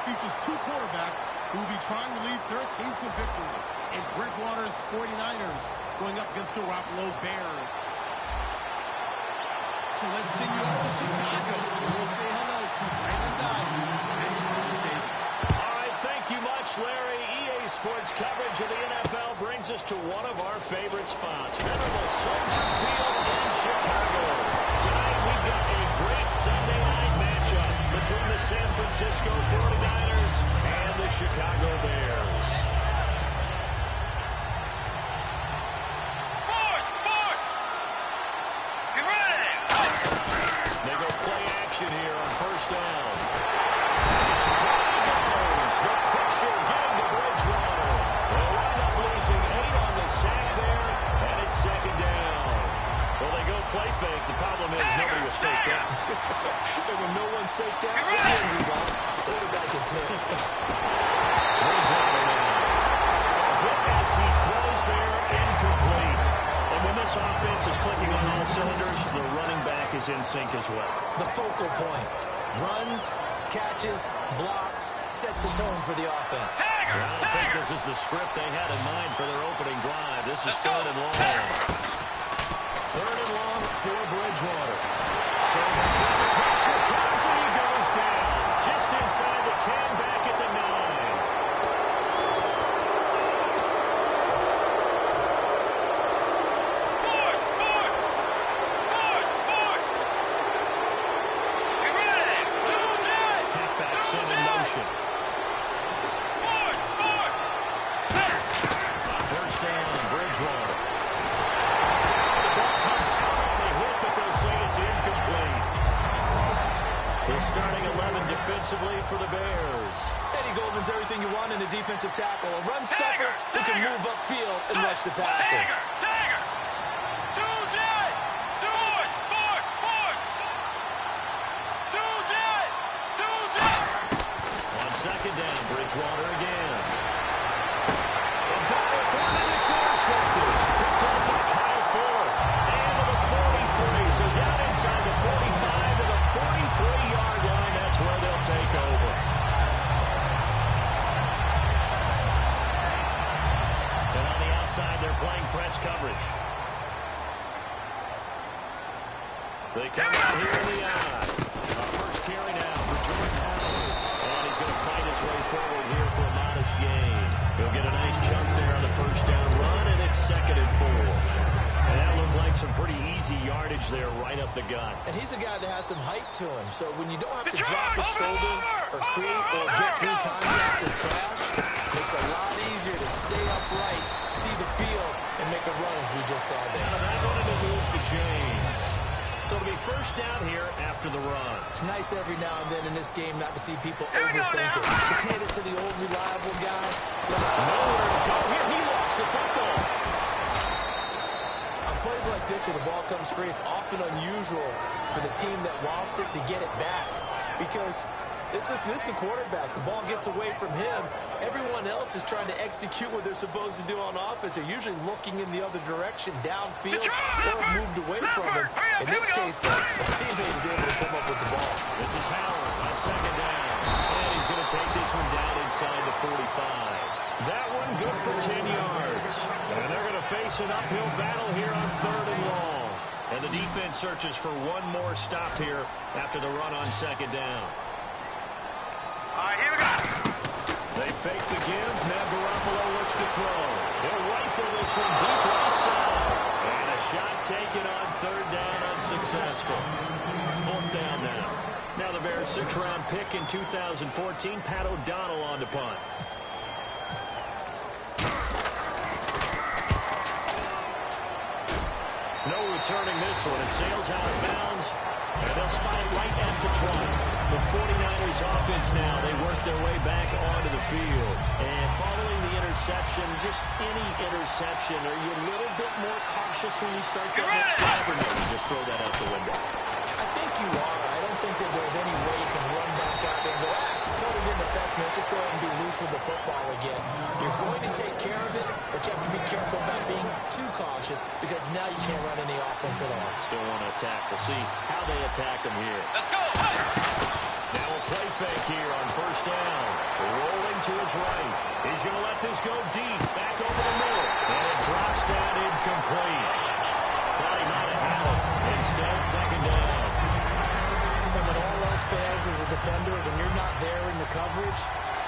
features two quarterbacks who will be trying to lead their team to victory. It's Bridgewater's 49ers going up against Garoppolo's Bears. So let's send you up to Chicago. We'll say hello to Brandon Doddy and Charles Davis. All right, thank you much, Larry. EA Sports coverage of the NFL brings us to one of our favorite spots, venerable Soldier Field in Chicago. Tonight we've got a great Sunday night matchup between the San Francisco 49ers and the Chicago Bears. They go play action here on first down. The pressure getting to Bridgewater. They'll wind up losing 8 on the sack there, and it's second down. Well, they go play fake. The problem is nobody was faked out. And when no one's faked out, the game is on. So the guy gets hit. Bridgewater now. As he throws there, incomplete. And when this offense is clicking on all cylinders, the running back is in sync as well. The focal point. Runs, catches, blocks, sets a tone for the offense. I don't think this is the script they had in mind for their opening drive. This is third and long. Third and long for Bridgewater. So the pressure comes and he goes down. Just inside the 10, back at the 9. Starting 11 defensively for the Bears. Eddie Goldman's everything you want in a defensive tackle. A run stopper who can move upfield and rush the passer. On second down, Bridgewater again. The ball thrown and it's intercepted. Picked up by Kyle Ford. And to the 43. So down inside the 45 to the 43-yard line. That's where they'll take over. And on the outside, they're playing press coverage. They come out here in the eye. First carry now for Jordan. And he's going to fight his way forward here for a modest gain. He'll get a nice chunk there on the first down run, and it's second and 4. And that looked like some pretty easy yardage there right up the gut. And he's a guy that has some height to him, so when you don't have to drop his shoulder or create or get through contact or trash, it's a lot easier to stay upright, see the field, and make a run as we just saw there. And that one moves to James. So it'll be first down here after the run. It's nice every now and then in this game not to see people overthink it. Just hand it to the old reliable guy. Nowhere to go here. He lost the football. On plays like this where the ball comes free, it's often unusual for the team that lost it to get it back. Because this is the quarterback. The ball gets away from him. Everyone else is trying to execute what they're supposed to do on offense. They're usually looking in the other direction, downfield, or moved away from him. In this case, the teammate is able to come up with the ball. This is Howard on second down. And he's going to take this one down inside the 45. That one good for 10 yards. And they're going to face an uphill battle here on third and long. And the defense searches for one more stop here after the run on second down. All right, here we go. They fake the give. Now Garoppolo looks to throw. They'll rifle this one deep right side. And a shot taken on third down, unsuccessful. Fourth down now. Now the Bears' 6th-round pick in 2014, Pat O'Donnell on to punt. No returning this one. It sails out of bounds. And they'll spot it right at the 20. The 49ers offense now, they work their way back onto the field. And following the interception, just any interception, are you a little bit more cautious when you start that next drive, or no, you just throw that out the window? I think you are. I don't think that there's any way you can run back out there and go, totally didn't affect me. Let's just go ahead and be loose with the football again. You're going to take care of it, but you have to be careful about being too cautious because now you can't run any offense at all. Still want to attack. We'll see how they attack them here. Let's go. Now a play fake here on first down. Rolling to his right. He's going to let this go deep. Back over the middle. And it drops down incomplete. Thought he might have had it. Instead, second down. And when all else fails as a defender, when you're not there in the coverage,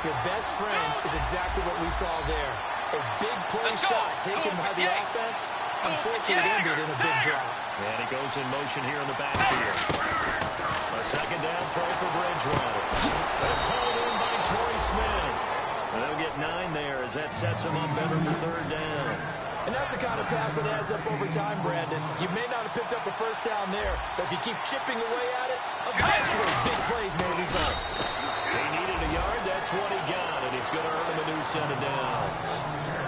your best friend is exactly what we saw there. A big play shot taken by the offense. Unfortunately, it ended in a big drop. And he goes in motion here in the backfield. A second down throw for Bridgewater. That's hauled in by Torrey Smith. And they'll get 9 there as that sets him up better for third down. And that's the kind of pass that adds up over time, Brandon. You may not have picked up a first down there, but if you keep chipping away at it, eventually big plays may result. He needed a yard. That's what he got, and he's going to earn him a new set of downs.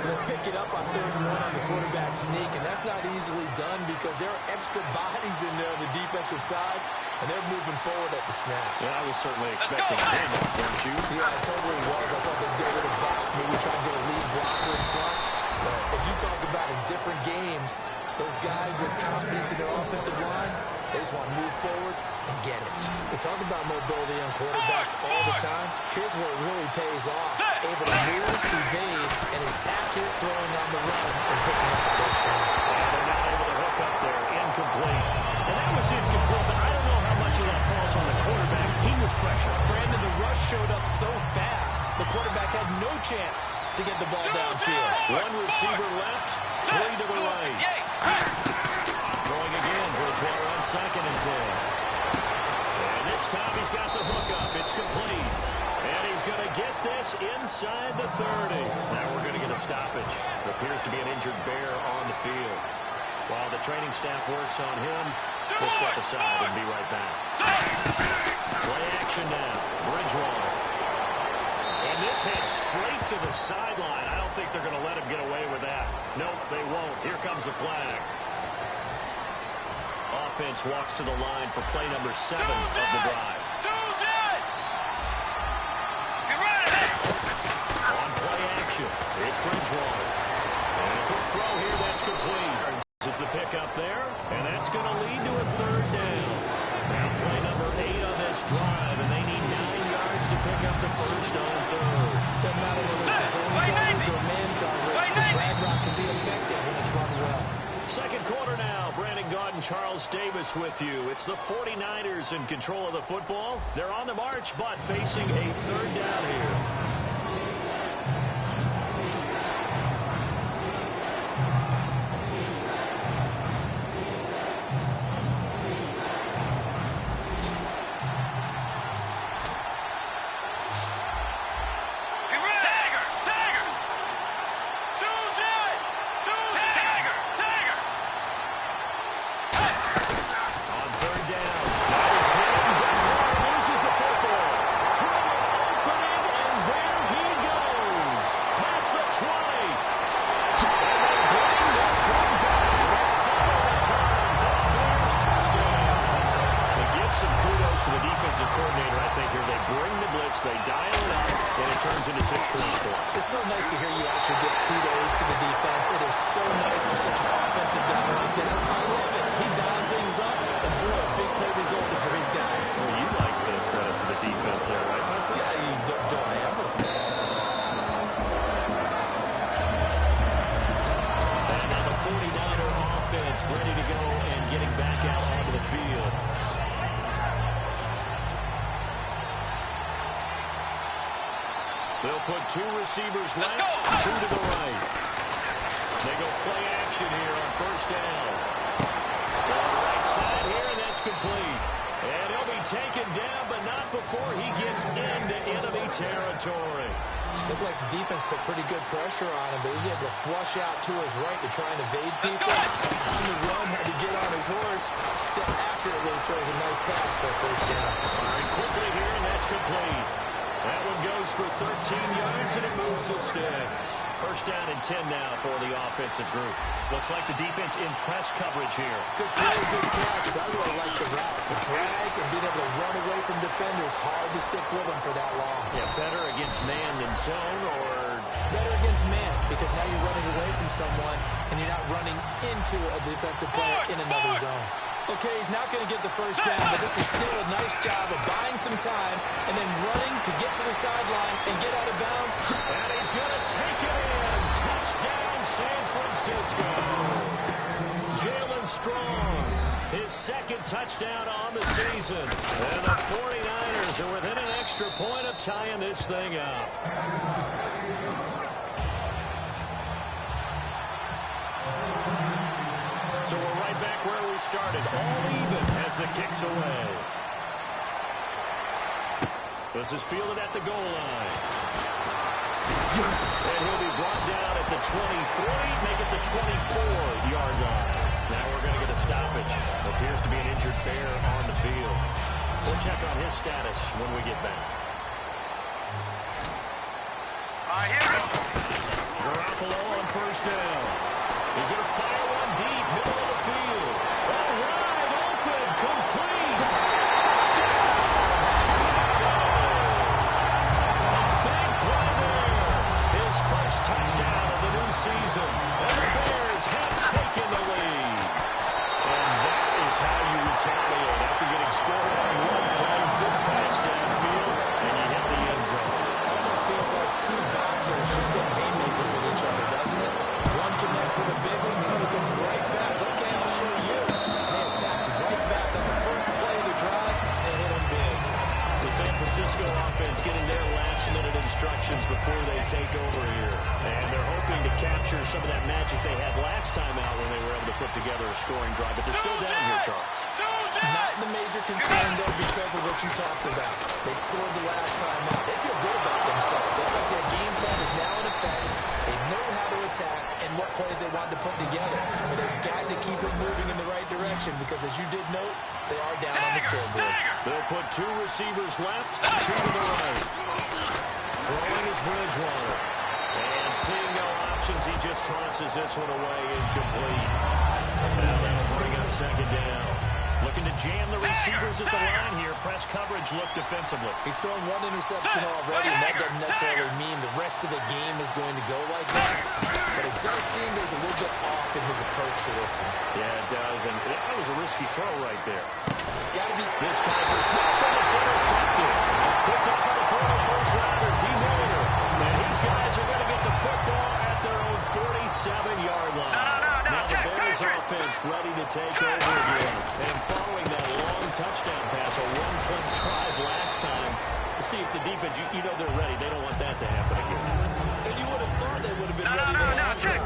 They'll pick it up on 3rd and 1 on the quarterback sneak, and that's not easily done because there are extra bodies in there on the defensive side, and they're moving forward at the snap. Yeah, I was certainly expecting a handoff, weren't you? Yeah, I totally was. I thought they'd go with a back, maybe try and get a lead blocker in front. But as you talk about in different games, those guys with confidence in their offensive line, they just want to move forward and get it. We talk about mobility on quarterbacks all the time. Here's where it really pays off. Able to move, evade, and is accurate throwing on the run and picking up the first down. And they're not able to hook up there. Incomplete. And that was incomplete, but I don't know how much of that falls on the quarterback. He was pressured. Brandon, the rush showed up so fast, the quarterback had no chance to get the ball downfield. 1 receiver left, 3 to the right. Throwing again, Bridgewater on 2nd and 10. And this time he's got the hook up. It's complete. And he's going to get this inside the 30. Now we're going to get a stoppage. There appears to be an injured bear on the field. While the training staff works on him, we'll step aside and be right back. Play action now. Bridgewater. And this heads straight to the sideline. I don't think they're going to let him get away with that. Nope, they won't. Here comes the flag. Offense walks to the line for play number 7 of the drive. On play action, it's Bridgewater. And a quick throw here, that's complete. This is the pickup there, and that's going to lead to a 3rd down. Now play number 8 on this drive, and they need 9 yards to pick up the first on 3rd. Doesn't matter whether it's a zone coverage or man coverage, the drag route can be effective when it's run well. Second quarter now. Brandon Gaudin, Charles Davis with you. It's the 49ers in control of the football. They're on the march, but facing a 3rd down here. They dial it up, and it turns into 6 points for them. It's so nice to hear you actually get kudos to the defense. It is so nice for such an offensive guy like that. I love it. He dialed things up, and boy, a big play resulted for his guys. Well, you like the credit to the defense there, right, Michael? Yeah, do I ever? And now the 49er offense ready to go and getting back out onto the field. They'll put 2 receivers left, 2 to the right. They go play action here on 1st down. Go on the right side here, and that's complete. And he'll be taken down, but not before he gets into enemy territory. Looked like the defense put pretty good pressure on him, but he's able to flush out to his right to try and evade people. On the run, had to get on his horse. Step accurately, throws a nice pass for a 1st down. Firing quickly here, and that's complete. That one goes for 13 yards, and it moves the sticks. 1st down and 10 now for the offensive group. Looks like the defense in press coverage here. Good play, good catch, but I really like the route. The drag and being able to run away from defenders, hard to stick with them for that long. Yeah, better against man than zone, or better against man, because now you're running away from someone, and you're not running into a defensive player in another zone. Okay, he's not going to get the first down, but this is still a nice job of buying some time and then running to get to the sideline and get out of bounds. And he's going to take it in. Touchdown, San Francisco. Jalen Strong, his second touchdown on the season. And the 49ers are within an extra point of tying this thing up. So we're right back where we started, all even as the kick's away. This is fielded at the goal line. And he'll be brought down at the 23, make it the 24-yard line. Now we're going to get a stoppage. Appears to be an injured bear on the field. We'll check on his status when we get back. Here we go. Garoppolo on first down. He's going to fire one deep, middle of the field. All right, open, complete. Touchdown, Chicago. A big play there. His first touchdown of the new season. And the Bears have taken the lead. And that is how you retaliate after getting scored on one play, big pass downfield, and you hit the end zone. Almost feels like two boxers just getting haymakers at each other, doesn't it? One connects with a big one, the other comes right back. Okay, I'll show you. And they attacked right back on the first play of the drive and hit them big. The San Francisco offense getting their last-minute instructions before they take over here. And they're hoping to capture some of that magic they had last time out when they were able to put together a scoring drive. But they're still down here, Charles. Not the major concern, though, because of what you talked about. They scored the last time out. They feel good about themselves. They feel like their game plan is now in effect. They know how to attack and what plays they want to put together. But they've got to keep it moving in the right direction because, as you did note, they are down on the scoreboard. They'll put two receivers left, two to the right. Throwing is Bridgewater. And seeing no options, he just tosses this one away incomplete. Now that'll bring up second down. Looking to jam the receivers at the line here. Press coverage look defensively. He's thrown one interception already, and that doesn't necessarily mean the rest of the game is going to go like that. But it does seem there's a little bit off in his approach to this one. Yeah, it does, and that was a risky throw right there. Got to be this time for Smith, and it's intercepted. Picked up by the former first-rounder, D. Miller. And these guys are going to get the football at their own 47-yard line. Now the Bears offense ready to take over again. And following that long touchdown pass, a one-point drive last time, to see if the defense, you know they're ready. They don't want that to happen again. And you would have thought they would have been ready the last time.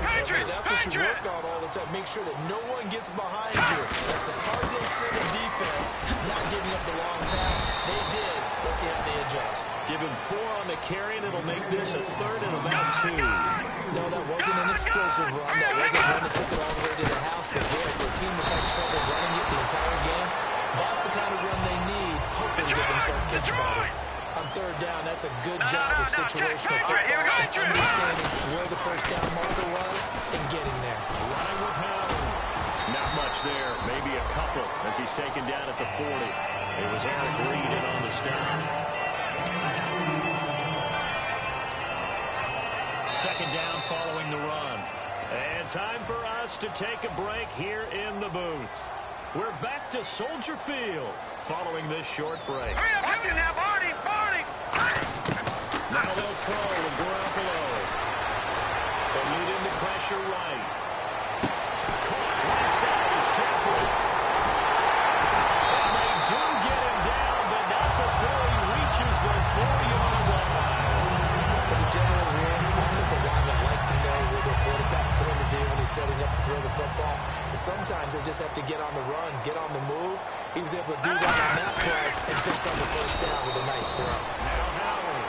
That's what you work on all the time. Make sure that no one gets behind you. That's a cardinal sin of defense, not giving up the long pass. They did. Let's see if they adjust. Give him 4 on the carry, and it'll make this a third and about 2. No, that wasn't an explosive run. That wasn't one that took it all the way to the house. But there, for a team that's had trouble running it the entire game, that's the kind of run they need, hoping to get themselves kick-started. On third down, that's a good job of situational football and understanding where the first down marker was and getting there. Running with Howard. Not much there. Maybe a couple as he's taken down at the 40. It was Eric Reed in on the stop. Second down following the run. And time for us to take a break here in the booth. We're back to Soldier Field following this short break. Hurry up, watch it now, Barney, Barney! Now they'll throw with Garoppolo. They lead into pressure right. Right side is Jeffrey. And they do get him down, but not before he reaches the 40-yard line. As a general rule, offensive linemen like to know what their quarterback's going to do when he's setting up to throw the football. But sometimes they just have to get on the run, get on the move. He was able to do that on that play and picks up the first down with a nice throw. Now Howard.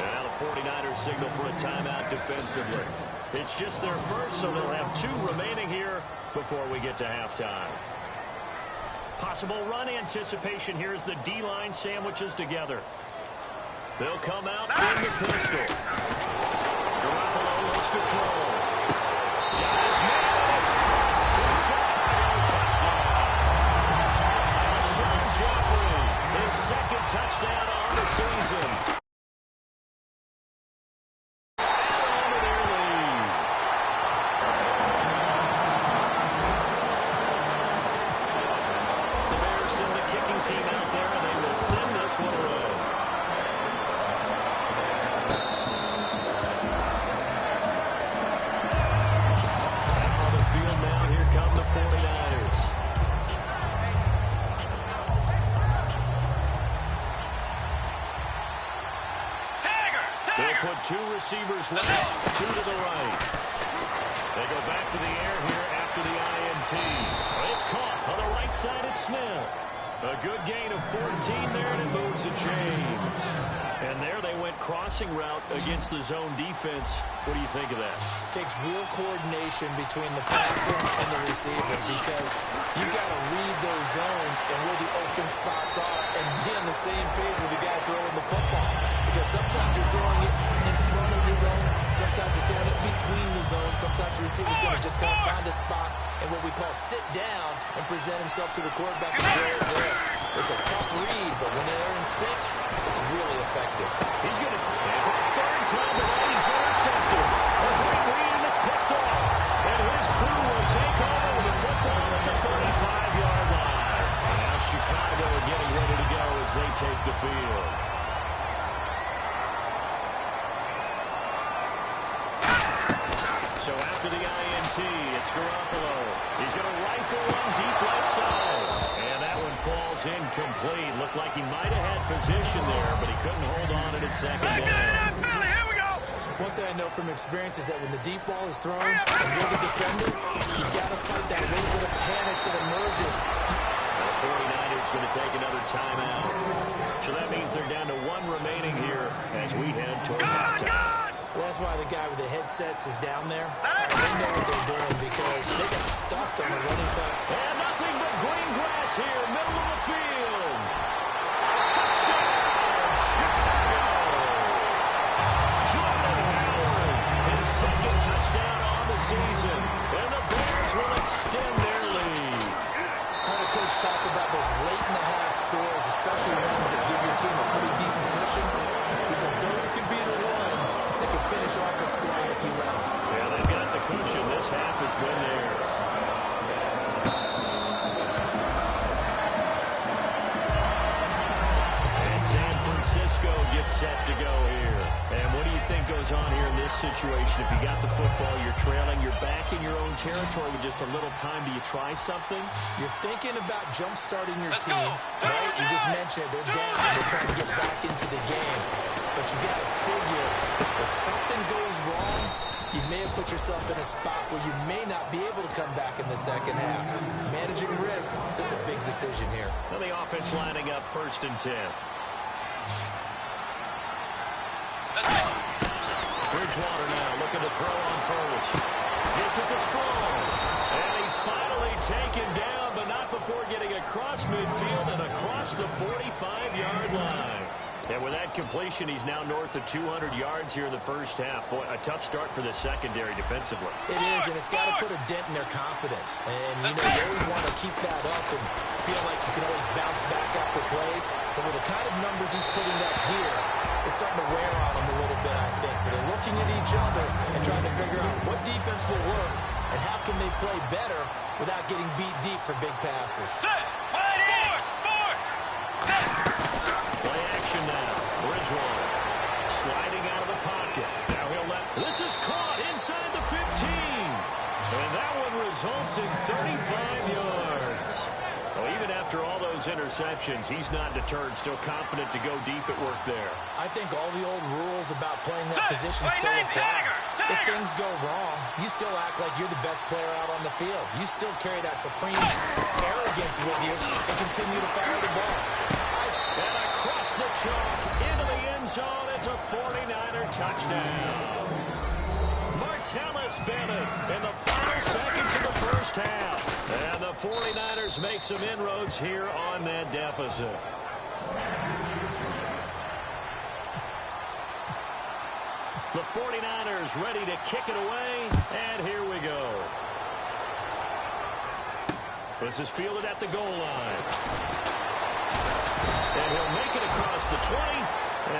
And now the 49ers signal for a timeout defensively. It's just their first, so they'll have 2 remaining here before we get to halftime. Possible run anticipation here as the D-line sandwiches together. They'll come out in the pistol. Garoppolo looks to throw. Got his man. It's Chicago touchdown. Alshon Jeffrey, his second touchdown on the season. put two receivers left, two to the right. They go back to the air here after the INT. It's caught on the right side at Smith. A good gain of 14 there, and it moves the chains. And there they went crossing route against the zone defense. What do you think of that? Takes real coordination between the passer and the receiver because you got to read those zones and where the open spots are and be on the same page with the guy throwing the football. Because sometimes you're throwing it in front of the zone, sometimes you're throwing it between the zones, sometimes the receiver's going to just kind of find a spot and what we call sit down and present himself to the quarterback and throw it there. It's a tough read, but when they're in sync, it's really effective. He's going to try it for the third time tonight. He's intercepted. A great read, and it's picked off. And his crew will take over with the football at the 35-yard line. And now Chicago are getting ready to go as they take the field. So after the INT, it's Garoppolo. He's going to rifle one deep left side. And that one falls incomplete. Looked like he might have had position there, but he couldn't hold on it at second down. Here we go. One thing I know from experience is that when the deep ball is thrown and you're the defender, you got to fight that little bit of panic that emerges. The 49ers going to take another timeout. So that means they're down to one remaining here as we head toward halftime. Well, that's why the guy with the headsets is down there. They know what they're doing because they got stuffed on the running play. And nothing but green grass here, middle of the field. Touchdown, Chicago. Jordan Howard, his second touchdown on the season. And the Bears will extend their lead. I heard a coach talk about those late-in-the-half scores, especially ones that give your team a pretty decent cushion. He said those could be the ones that can finish off a score if you let them. Yeah, they've got the cushion. This half has been theirs. And San Francisco gets set to go here. And what do you think goes on here in this situation? If you got the football, you're trailing, you're back in your own territory with just a little time. Do you try something? You're thinking about jump-starting your team, right? You just mentioned they're down and they're trying to get back into the game. But you got to figure if something goes wrong, you may have put yourself in a spot where you may not be able to come back in the second half. Managing risk, this is a big decision here. And the offense lining up 1st and 10. Bridgewater now looking to throw on first. Gets it to Strong. And he's finally taken down, but not before getting across midfield and across the 45-yard line. And with that completion, he's now north of 200 yards here in the first half. Boy, a tough start for the secondary defensively. It is, and it's got to put a dent in their confidence. And, you know, you always want to keep that up and feel like you can always bounce back after plays. But with the kind of numbers he's putting up here, it's starting to wear on them a little bit, I think. So they're looking at each other and trying to figure out what defense will work and how can they play better without getting beat deep for big passes. Play action now. Bridgewater sliding out of the pocket. Now he'll let... This is caught inside the 15. And that one results in 35 yards. Well, even after all those interceptions, he's not deterred, still confident to go deep at work there. I think all the old rules about playing that position still apply. If things go wrong, you still act like you're the best player out on the field. You still carry that supreme arrogance with you and continue to fire the ball. And across the chalk, into the end zone, it's a 49er touchdown. Martellus Bennett in the final seconds of the first half. And the 49ers make some inroads here on that deficit. The 49ers ready to kick it away, and here we go. This is fielded at the goal line. And he'll make it across the 20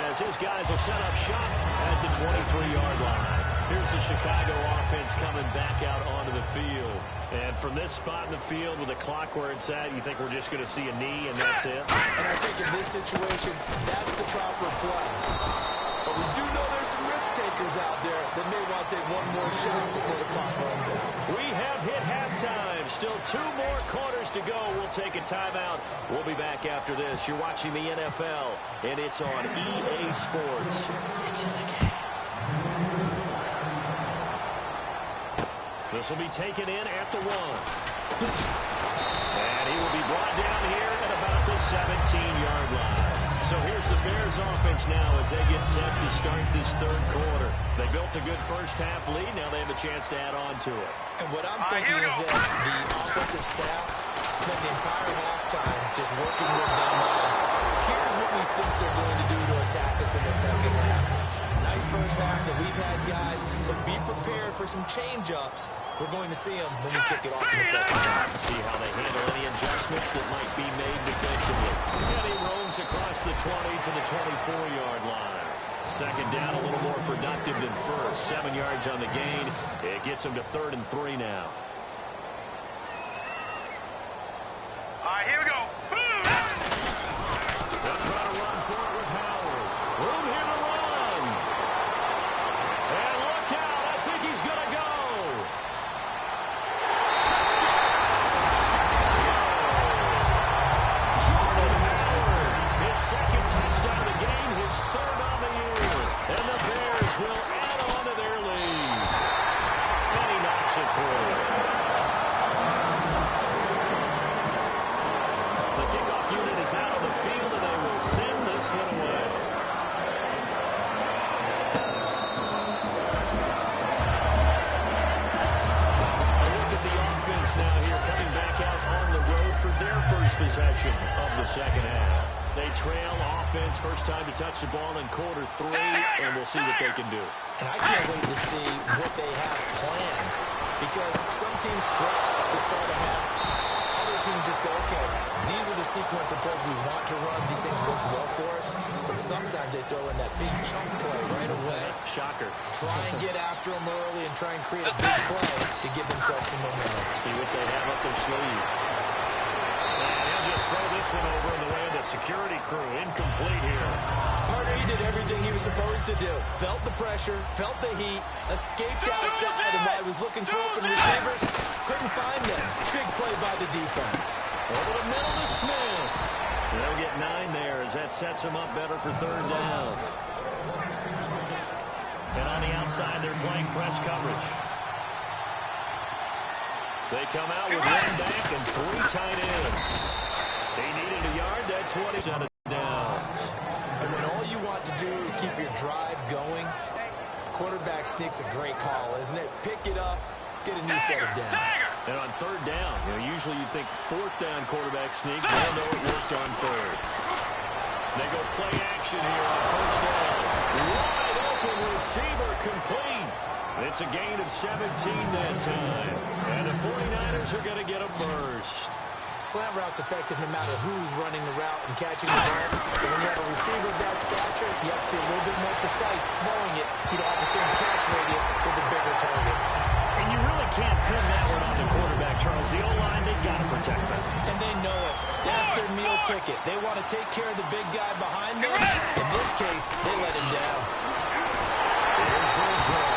as his guys will set up shop at the 23-yard line. Here's the Chicago offense coming back out onto the field. And from this spot in the field with the clock where it's at, you think we're just going to see a knee and that's it? And I think in this situation, that's the proper play. But we do know there's some risk takers out there that may want to take one more shot before the clock runs out. We have hit halftime. Still 2 more quarters to go. We'll take a timeout. We'll be back after this. You're watching the NFL, and it's on EA Sports. It's in the game. This will be taken in at the 1. And he will be brought down here at about the 17-yard line. So here's the Bears offense now as they get set to start this third quarter. They built a good first-half lead. Now they have a chance to add on to it. And what I'm thinking is that the offensive staff spent the entire halftime just working with them on, here's what we think they're going to do to attack us in the second half. Nice first half that we've had, guys, but be prepared for some change-ups. We're going to see them when we kick it off in the second half. See how they handle any adjustments that might be made defensively. And he roams across the 20 to the 24-yard line. Second down, a little more productive than first. 7 yards on the gain. It gets him to 3rd and 3 now. All right, here we go. They'll try to run for it with Howard. Room here to run. And look out. I think he's going to go. Touchdown. Jordan Howard. His second touchdown of the game. His 3rd on the year. And the Bears will add on to their lead. And he knocks it through. The kickoff unit is out on the field, and they will send this one away. A look at the offense now here, coming back out on the road for their first possession of the second half. They trail offense, first time to touch the ball in quarter 3, and we'll see what they can do. And I can't wait to see what they have planned, because some teams script to start a half. Other teams just go, okay, these are the sequence of plays we want to run. These things worked well for us. And sometimes they throw in that big chunk play right away. Shocker. Try and get after them early and try and create a big play to give themselves some momentum. See what they have up their sleeve. And he'll just throw this one over in the way of the security crew. Incomplete here. Partner, he did everything he was supposed to do. Felt the pressure, felt the heat, escaped outside, and while he was looking for open receivers, couldn't find them. Big play by the defense. Over the middle to Smith. They'll get 9 there as that sets them up better for 3rd down. And on the outside, they're playing press coverage. They come out with 1 back and 3 tight ends. They needed a yard. That's what he's out of downs. And when all you want to do is keep your drive going, quarterback sneak's a great call, isn't it? Pick it up, get a new set of downs. And on 3rd down, usually you think 4th down quarterback sneak. They'll know it worked on 3rd. They go play action here on 1st down. Wide open receiver complete. It's a gain of 17 that time. And the 49ers are going to get a first. Slant route's effective no matter who's running the route and catching the ball. But when you have a receiver of that stature, you have to be a little bit more precise throwing it. You don't have the same catch radius with the bigger targets. And you really can't pin that one on the quarterback, Charles. The O-line, they've got to protect them. And they know it. That's their meal ticket. They want to take care of the big guy behind them. In this case, they let him down. Here's Boudreaux.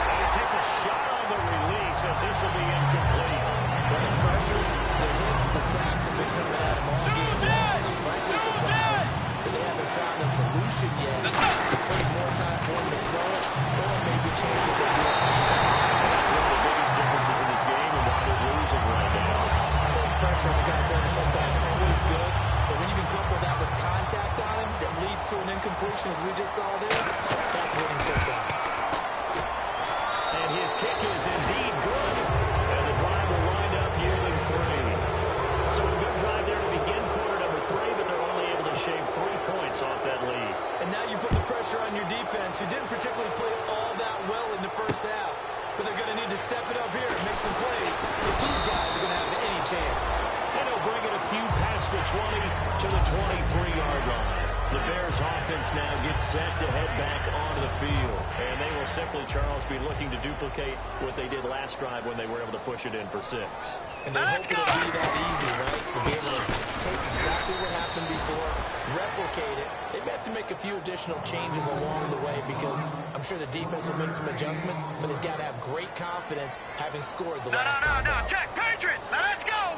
And he takes a shot on the release as this will be incomplete. But the pressure, the hits, the sacks have been coming at him all game long. I'm frankly surprised that they haven't found a solution yet to create more time for him to throw it, or maybe change what they're doing on defense. That's one of the biggest differences in this game and why they're losing right now. Putting pressure on the guy throwing the football is always good, but when you can couple that with contact on him that leads to an incompletion, as we just saw there, that's winning football. And his kick is indeed good. And the drive will wind up yielding 3. So a good drive there to begin quarter number 3, but they're only able to shave 3 points off that lead. And now you put the pressure on your defense, who didn't particularly play all that well in the first half. But they're going to need to step it up here and make some plays if these guys are going to have any chance. And he'll bring it a few past the 20 to the 23-yard line. The Bears offense now gets set to head back onto the field. And they will simply, Charles, be looking to duplicate what they did last drive when they were able to push it in for 6. And they hope it'll be that easy, right? To be able to take exactly what happened before, replicate it. They may have to make a few additional changes along the way because I'm sure the defense will make some adjustments, but they've got to have great confidence having scored the last time out. Check, Patriot, let's go.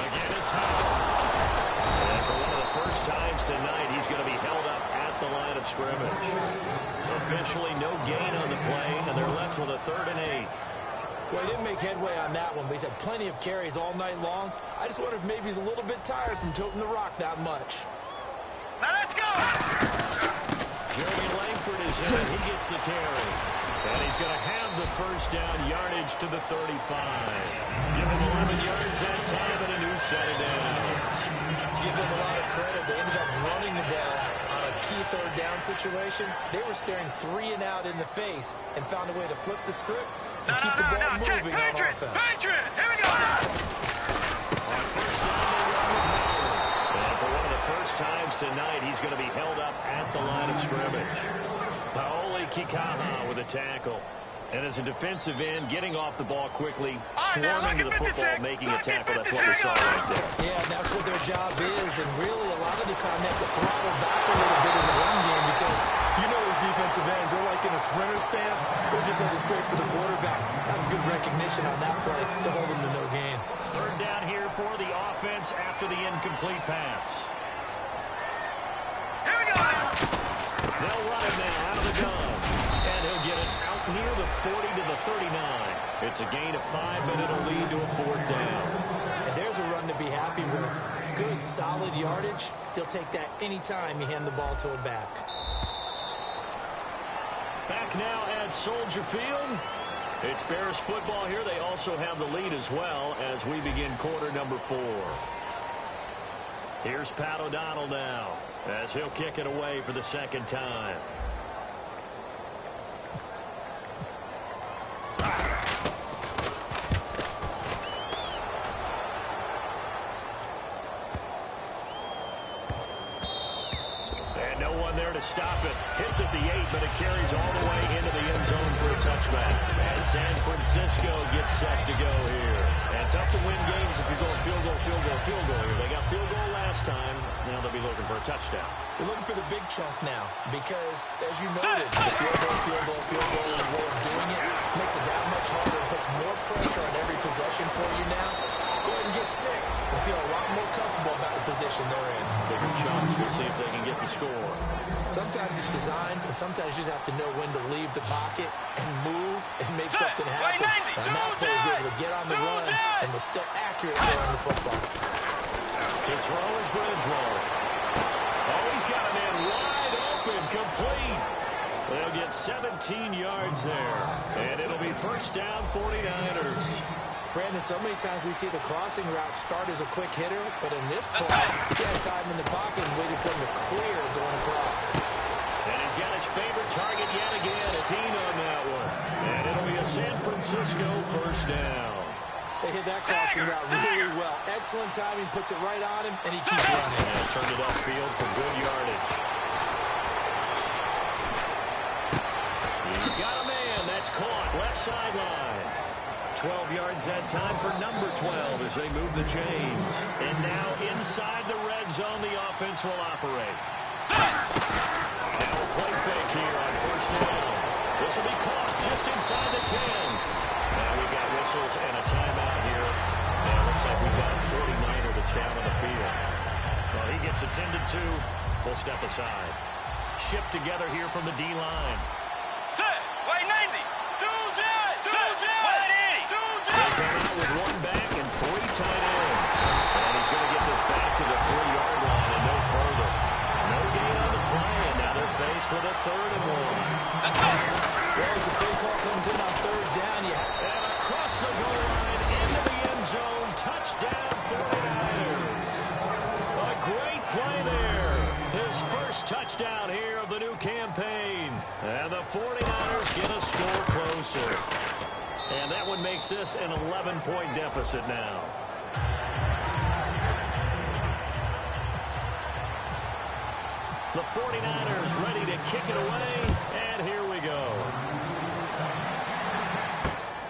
Again, it's Howard. And for one of the first times tonight, he's going to be held up at the line of of scrimmage. Officially no gain on the play, and they're left with a 3rd and 8. Well, he didn't make headway on that one, but he's had plenty of carries all night long. I just wonder if maybe he's a little bit tired from toting the rock that much. Now let's go! Jeremy Langford is in, and he gets the carry. And he's going to have the first down yardage to the 35. Give him 11 yards that time and a new set of downs. Give them a lot of credit. They ended up running the ball on a key 3rd down situation. They were staring 3 and out in the face and found a way to flip the script and keep the ball moving on offense. Patriot! Here we go! On first down, they run with Myers. And for one of the first times tonight, he's going to be held up at the line of scrimmage. Paoli Kikaha with a tackle. And as a defensive end, getting off the ball quickly, swarming to the football, making a tackle. That's what we saw right there. Yeah, and that's what their job is. And really, a lot of the time, they have to throttle back a little bit in the run game because you know those defensive ends, they're like in a sprinter stance. They're just headed straight for the quarterback. That was good recognition on that play to hold them to no gain. 3rd down here for the offense after the incomplete pass. Here we go! They'll run him now out of the gun. And he'll get it out near the 40 to the 39. It's a gain of 5, but it'll lead to a 4th down. And there's a run to be happy with. Good, solid yardage. He'll take that anytime you hand the ball to a back. Back now at Soldier Field. It's Bears football here. They also have the lead as well as we begin quarter number 4. Here's Pat O'Donnell now as he'll kick it away for the 2nd time. And no one there to stop it. Hits at the 8, but it carries all the way into the end zone for a touchback. As San Francisco gets set to go here. And tough to win games if you're going field goal, field goal, field goal here. They got field goal last time. Now they'll be looking for a touchdown. They're looking for the big chunk now because, as you noted, the field goal, field goal, field goal, and the way of doing it makes it that much harder and puts more pressure on every possession for you now. Go ahead and get 6 and feel a lot more comfortable about the position they're in. Bigger chunks. We'll see if they can get the score. Sometimes it's designed, and sometimes you just have to know when to leave the pocket and move and make something happen. And that player is able to get on the run and was still accurate throwing the football. To throw is Bridgewater. Oh, he's got a man wide open, complete. They'll get 17 yards there. And it'll be first down, 49ers. Brandon, so many times we see the crossing route start as a quick hitter, but in this play, he had time in the pocket and waited for him to clear going across. And he's got his favorite target yet again, a teen on that one. And it'll be a San Francisco first down. They hit that crossing route really well. Excellent timing, puts it right on him, and he keeps running. And turned it upfield for good yardage. He's got a man. That's caught. Left sideline. 12 yards that time for number 12 as they move the chains. And now inside the red zone, the offense will operate. Now a play fake here on first down. This will be caught just inside the 10. Now we've got whistles and a timeout here. And it looks like we've got a 49er that's down on the field. Well, he gets attended to. We'll step aside. Shift together here from the D-line. Wait, 90. They come out with one back and 3 tight ends. And he's going to get this back to the 3-yard line and no further. No gain on the play, and now they're faced with a 3rd and 1. Well, as the play call comes in on 3rd down, And across the goal line into the end zone. Touchdown, 49ers. A great play there. His first touchdown here of the new campaign. And the 49ers get a score closer. And that one makes this an 11-point deficit now. The 49ers ready to kick it away, and here we go.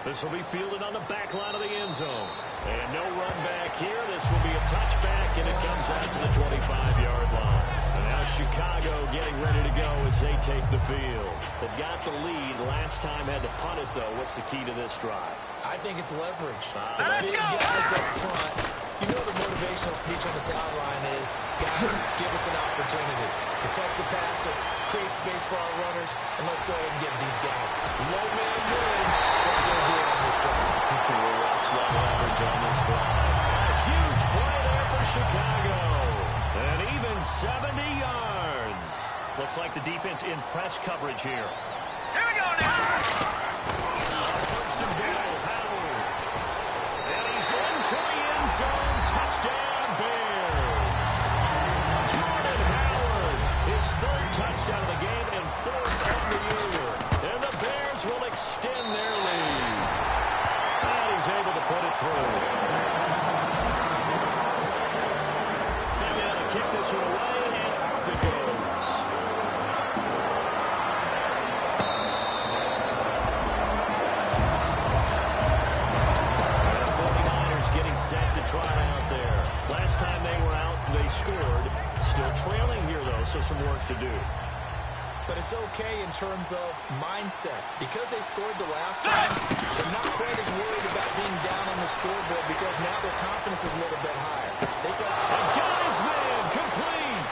This will be fielded on the back line of the end zone. And no run back here. This will be a touchback, and it comes out to the 25-yard line. And now Chicago getting ready to go as they take the field. They've got the lead. Last time had to punt it, though. What's the key to this drive? I think it's leverage. Let's Big go! guys up front. You know the motivational speech on the sideline is, guys, give us an opportunity. Protect the passer, create space for our runners, and let's go ahead and get these guys. Low man wins. Let's go do it on this drive. We'll watch that leverage on this drive. A huge play there for Chicago. And even 70 yards. Looks like the defense in press coverage here. Here we go now. First and goal, Howard. And he's into the end zone. Touchdown, Bears. Jordan Howard, his third touchdown of the game and fourth of the year. And the Bears will extend their lead. And he's able to put it through. Send down to kick this one away, and off it goes. Set to try it out there. Last time they were out, they scored. Still trailing here, though, so some work to do. But it's okay in terms of mindset. Because they scored the last time, they're not quite as worried about being down on the scoreboard because now their confidence is a little bit higher. They got his man complete.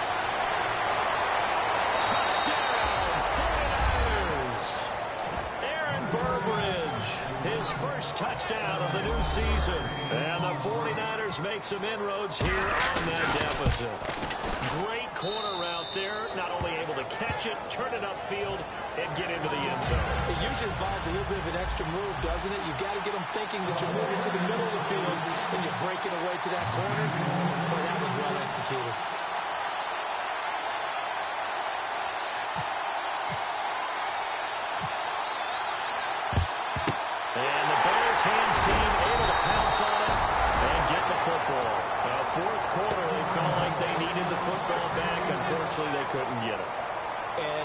Touchdown, 49ers. Aaron Burbridge, his first touchdown of the new season. And the 49ers make some inroads here on that deficit. Great corner route there. Not only able to catch it, turn it upfield, and get into the end zone. It usually involves a little bit of an extra move, doesn't it? You've got to get them thinking that you're moving to the middle of the field and you're breaking away to that corner. Boy, that was well executed. And the Bears hands team able to pounce on it and get the football. Now, fourth quarter, they felt like they needed the football back. Unfortunately, they couldn't get it. And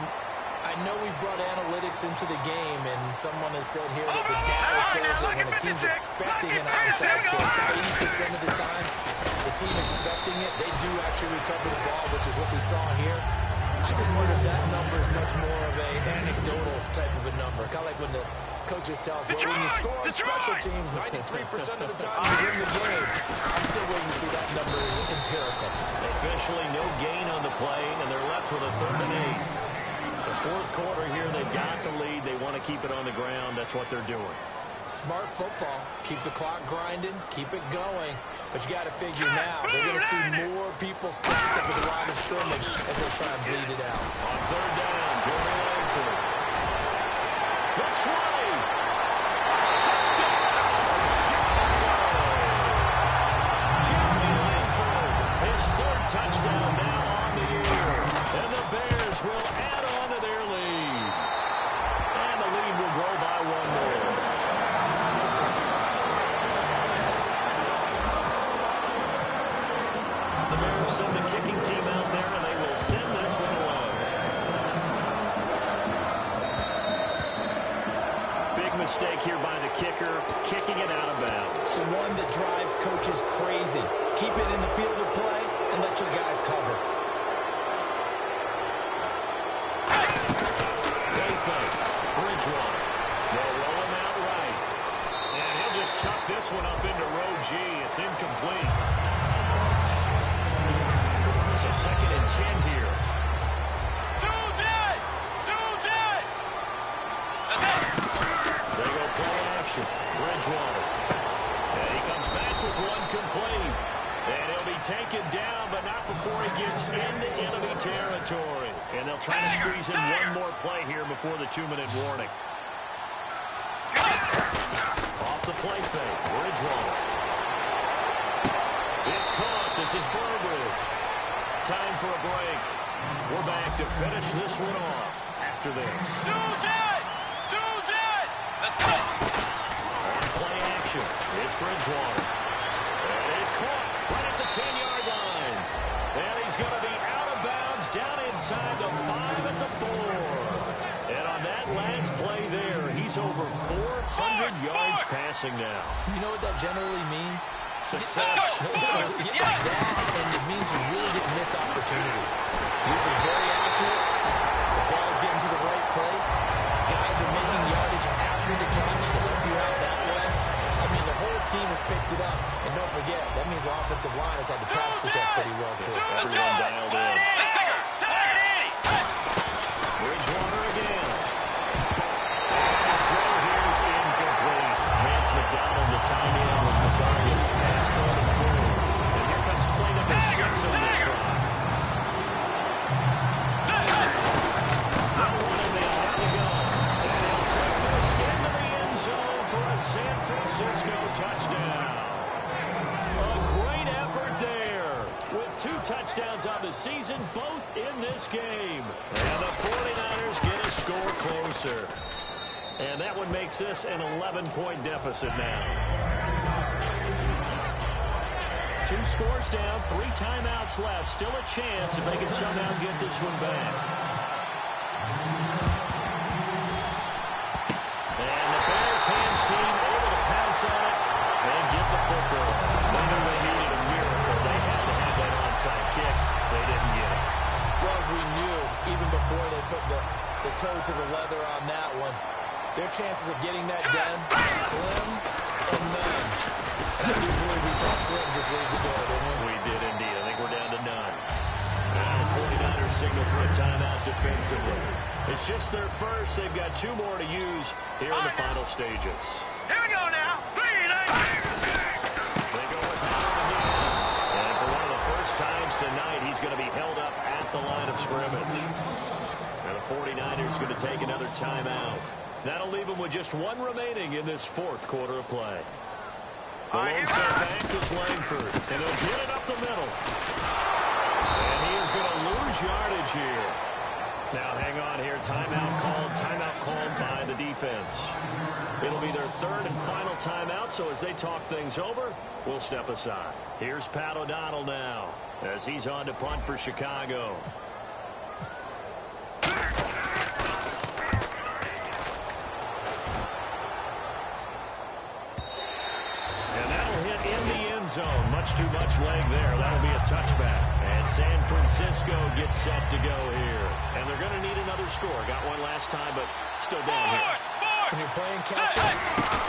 I know we brought analytics into the game, and someone has said here that the data says that when a team's expecting an onside kick, 80% of the time, the team expecting it, they do actually recover the ball, which is what we saw here. I just wonder if that number is much more of an anecdotal type of a number. Kind of like when the coaches tell us, well, when you score on special teams, 93% of the time you win the game. I'm still waiting to see that number is empirical. Officially no gain on the play, and they're left with a 3rd and 8. The fourth quarter here, they've got the lead. They want to keep it on the ground. That's what they're doing. Smart football. Keep the clock grinding. Keep it going. But you got to figure now, they're going to see more people stacked up at the line of scrimmage as they try and bleed it out. On 3rd down, Jeremy Langford. Looks right. Touchdown. Jeremy Langford, his 3rd touchdown now on the year. And the Bears will add on to their lead. And the lead will grow by 1 more. The Bears send the kicking team out there, and they will send this one away. Big mistake here by the kicker, kicking it out of bounds. The one that drives coaches crazy. Keep it in the field of play and let your guys cover. They fake. Bridgewater. They'll roll him out right. And he'll just chuck this one up into row G. It's incomplete. So 2nd and 10 here. They go play action. Bridgewater. And he comes back with one complete. And he'll be taken down, but not before he gets into enemy territory. And they'll try to squeeze in one more play here before the 2-minute warning. Off the play fake. Bridgewater. It's caught. This is Burbridge. Time for a break. We're back to finish this one off after this. On play action, it's Bridgewater. And he's caught right at the 10-yard line. And he's going to be out of bounds down inside the 5 and the 4. And on that last play there, he's over 400 yards passing now. You know what that generally means? Success. Yeah, that, and it means you really didn't miss opportunities. Usually very accurate. The ball's getting to the right place. Guys are making yardage after the catch to help you out that way. I mean, the whole team has picked it up. And don't forget, that means the offensive line has had to pass protect pretty well, too. Everyone dialed in. touchdowns on the season, both in this game. And the 49ers get a score closer. And that one makes this an 11-point deficit now. 2 scores down, 3 timeouts left. Still a chance if they can somehow get this one back. And the Bears hands team able to pounce on it and get the football. They knew they needed a miracle. They had to have that onside kick. They didn't get it. Well, as we knew, even before they put the toe to the leather on that one, their chances of getting that done, slim and none. I do believe we saw Slim just leave the door, didn't we? We did indeed. I think we're down to none. Now the 49ers signal for a timeout defensively. It's just their first. They've got 2 more to use here in the final stages. Here we go now. 3, 9. They go with Howard again. And for one of the first times tonight, he's going to be held up at the line of scrimmage. And the 49ers going to take another timeout. That'll leave them with just 1 remaining in this 4th quarter of play. The lone set back is Langford, and he'll get it up the middle. And he is going to lose yardage here. Now, hang on here. Timeout called by the defense. It'll be their 3rd and final timeout, so as they talk things over, we'll step aside. Here's Pat O'Donnell now, as he's on to punt for Chicago. Zone. Much too much leg there. That'll be a touchback. And San Francisco gets set to go here. And they're going to need another score. Got one last time, but still down here. When you're playing catch-up,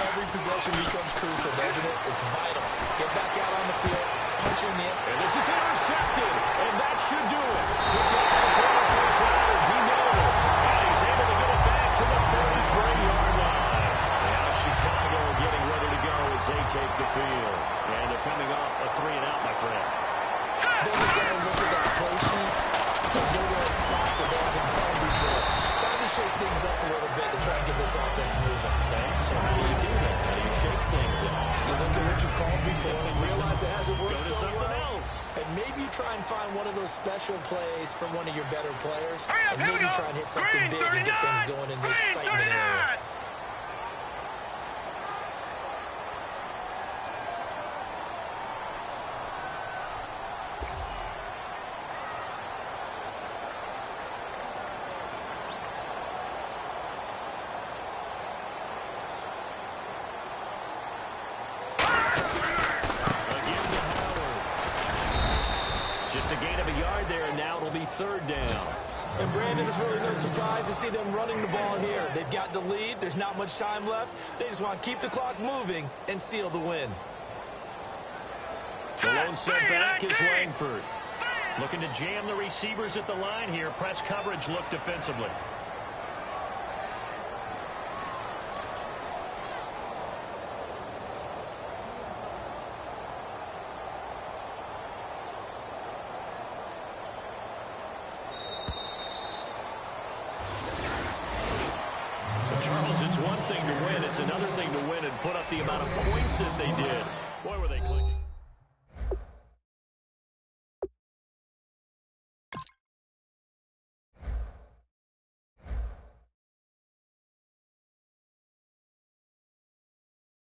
every possession becomes crucial, doesn't it? It's vital. Get back out on the field, punch in there. And this is intercepted. And that should do it. Good job on the former first rounder, D-Miller. And he's able to get it back to the 33-yard line. Now Chicago getting ready to go as they take the field. And they're coming off a 3-and-out, my friend. Then you got to look at that play sheet and go to a spot where they haven't played before. Time to shake things up a little bit to try and get this offense moving. Okay, so how do you do that? How do you shake things up? You look at what you called before and realize it hasn't worked Go to so something well. else. And maybe you try and find one of those special plays from one of your better players. Hurry up, And maybe try and hit something big and get things going in the excitement area. Just a gain of a yard there, and now it'll be 3rd down. And Brandon, it's really no surprise to see them running the ball here. They've got the lead. There's not much time left. They just want to keep the clock moving and seal the win. The lone setback is Langford. Looking to jam the receivers at the line here. Press coverage look defensively. Charles, it's one thing to win. It's another thing to win and put up the amount of points that they did. Boy, were they clicking.